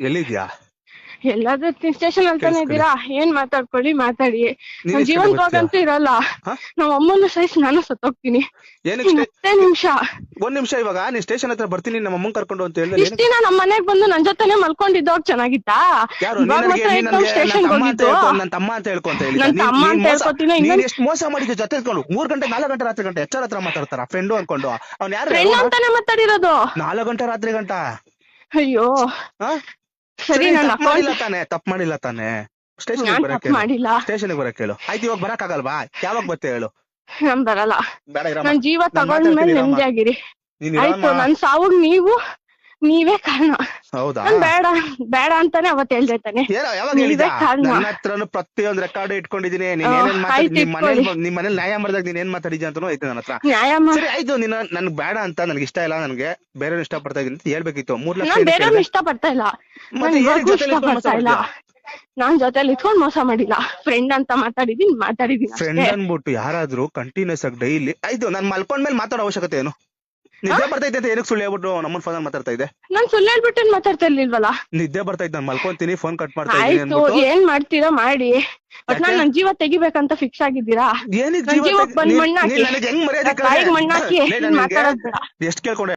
ಎಲ್ಲಿದ್ಯಾ? ಎಲ್ಲಾದ್ರೂ ಸ್ಟೇಷನ್ ಅಂತಾನೆ ಇದ್ದೀರಾ? ಏನ್ ಮಾತಾಡ್ಕೊಳ್ಳಿ ಮಾತಾಡಿ. ನಾನ್ ಜೀವಂತವಾಗಂತೂ ಇರಲ್ಲ. ನಾವ್ ಅಮ್ಮನ ಸಹಿಸಿ ನಾನು ಸತ್ತೋಗ್ತೀನಿ. ಮತ್ತೆ ನಿಮಿಷ ಒಂದ್ ನಿಮಿಷ, ಇವಾಗ ನೀನ್ ಸ್ಟೇಷನ್ ಹತ್ರ ಬರ್ತೀನಿ ನಮ್ಮ ಅಮ್ಮನ್ ಕರ್ಕೊಂಡು ಅಂತ ಹೇಳಿದ್ರೆ ಇಷ್ಟ ದಿನ ನಮ್ ಮನೆಗ್ ಬಂದು ನನ್ ಜೊತೆನೆ ಮಲ್ಕೊಂಡಿದ್ದೋಗ್ ಚೆನ್ನಾಗಿತ್ತಾ? ಸ್ಟೇಷನ್ ಹೋಗಿದ್ದು ನನ್ ತಮ್ಮ ಅಂತ ಹೇಳ್ಕೊಂತ ಹೇಳಿ. ನನ್ ತಮ್ಮ ಅಂತ ಹೇಳ್ಕೊತೀನಿ. ನೀನ್ ಎಷ್ಟು ಮೋಸ ಮಾಡಿದ್ದೆ ಜೊತೆ 3 ಗಂಟೆ 4 ಗಂಟೆ ರಾತ್ರಿ ಗಂಟೆ ಎಚ್ಚರ ಹತ್ರ ಮಾತಾಡ್ತಾರ ಫ್ರೆಂಡು ಅನ್ಕೊಂಡು. ಅವ್ನ್ ಯಾರು? ಫ್ರೆಂಡ್ ಅಂತಾನೆ ಮಾತಾಡಿರೋದು. 4 ಗಂಟೆ ರಾತ್ರಿ ಗಂಟ. ಅಯ್ಯೋ ಸರಿ, ತಪ್ಪು ಮಾಡಿಲ್ಲ ತಾನೆ? ಸ್ಟೇಷನ್ ಮಾಡಿಲ್ಲ. ಸ್ಟೇಷನ್ಗೆ ಬರಕ್ ಹೇಳು. ಆಯ್ತು, ಇವಾಗ ಬರಕ್ ಆಗಲ್ವಾ? ಯಾವಾಗ ಬರ್ತೆ ಹೇಳು? ನಾನ್ ಬರಲ್ಲ. ನನ್ ಜೀವ ತಗೊಂಡ್ಮೇಲೆ ನೆಮ್ಮದಿಯಾಗಿರಿ. ಆಯ್ತು, ನನ್ ಸಾವುಗ್ ನೀವೇ ಕಾರಣ. ಹೌದಾ? ಬೇಡ ಬೇಡ ಅಂತಾನೆ ಅವತ್ ಹೇಳ್ದೆ ತಾನೆ. ಯಾವಾಗ ಹೇಳಿದ? ನನ್ನ ಹತ್ರನು ಪ್ರತಿಯೊಂದು ರೆಕಾರ್ಡ್ ಇಟ್ಕೊಂಡಿದೀನಿ. ನಿಮ್ ಮನೇಲಿ ನ್ಯಾಯ ಮಾಡಿದಾಗ ನೀನ್ ಏನ್ ಮಾತಾಡಿದ್ಯಾ ಅಂತಾನು ಐತೆ ನನ್ನ ಹತ್ರ. ಸರಿ ಆಯ್ತು, ನೀನ್ ನನ್ಗೆ ಬೇಡ ಅಂತ ನನ್ಗೆ ಇಷ್ಟ ಇಲ್ಲ, ನನ್ಗೆ ಬೇರೆ ಇಷ್ಟ ಪಡ್ತಾ ಇದೀನಿ ಅಂತ ಹೇಳ್ಬೇಕಿತ್ತು. 3 ಲಕ್ಷ ಬೇರೆ ಇಷ್ಟ ಪಡ್ತಾ ಇಲ್ಲ. ನಾನ್ ಜೊತೆಲಿ ಇಟ್ಕೊಂಡ್ ಮೋಸ ಮಾಡಿಲ್ಲ. ಫ್ರೆಂಡ್ ಅಂತ ಮಾತಾಡಿದೀನಿ. ಫ್ರೆಂಡ್ ಅನ್ಬಿಟ್ಟು ಯಾರಾದ್ರೂ ಕಂಟಿನ್ಯೂಸ್ ಆಗಿ ಡೈಲಿ ಆಯ್ತು ನಾನ್ ಮಲ್ಕೊಂಡ್ಮೇಲೆ ಮಾತಾಡೋ ಅವಶ್ಯಕತೆ ಏನು? ನಿದ್ದೆ ಬರ್ತಾ ಇದ್ದೆ ಏನಕ್ಕೆ ಸುಳ್ಳು ಹೇಳ್ಬಿಟ್ಟು ನಮ್ಮನ್ ಫೋನ್ ಮಾತಾಡ್ತಾ ಇದ್ದೆ? ನಾನ್ ಸುಳ್ಳು ಹೇಳ್ಬಿಟ್ಟು ಮಾತಾಡ್ತಾ ಇರ್ಲಿಲ್ವಲ್ಲ. ನಿದ್ದೆ ಬರ್ತಾ ಇದ್ದ, ನಾನು ಮಲ್ಕೊಂತೀನಿ, ಫೋನ್ ಕಟ್ ಮಾಡ್ತಾ ಇದ್ದೀನಿ. ಏನ್ ಮಾಡ್ತೀರಾ ಮಾಡಿ, ಒಟ್ನಲ್ಲಿ ನನ್ ಜೀವ ತೆಗಿಬೇಕಂತ ಫಿಕ್ಸ್ ಆಗಿದ್ದೀರಾ? ಏನಕ್ಕೆ ಜೀವಕ್ಕೆ ಬಂದ್ ಮಣ್ಣಾಕಿ ಹೆಂಗ್ ಮರ್ಯಾದೆ ಮಾತಾಡೋದ್ ಬೇಡ. ಎಷ್ಟು ಕೇಳ್ಕೊಂಡೆ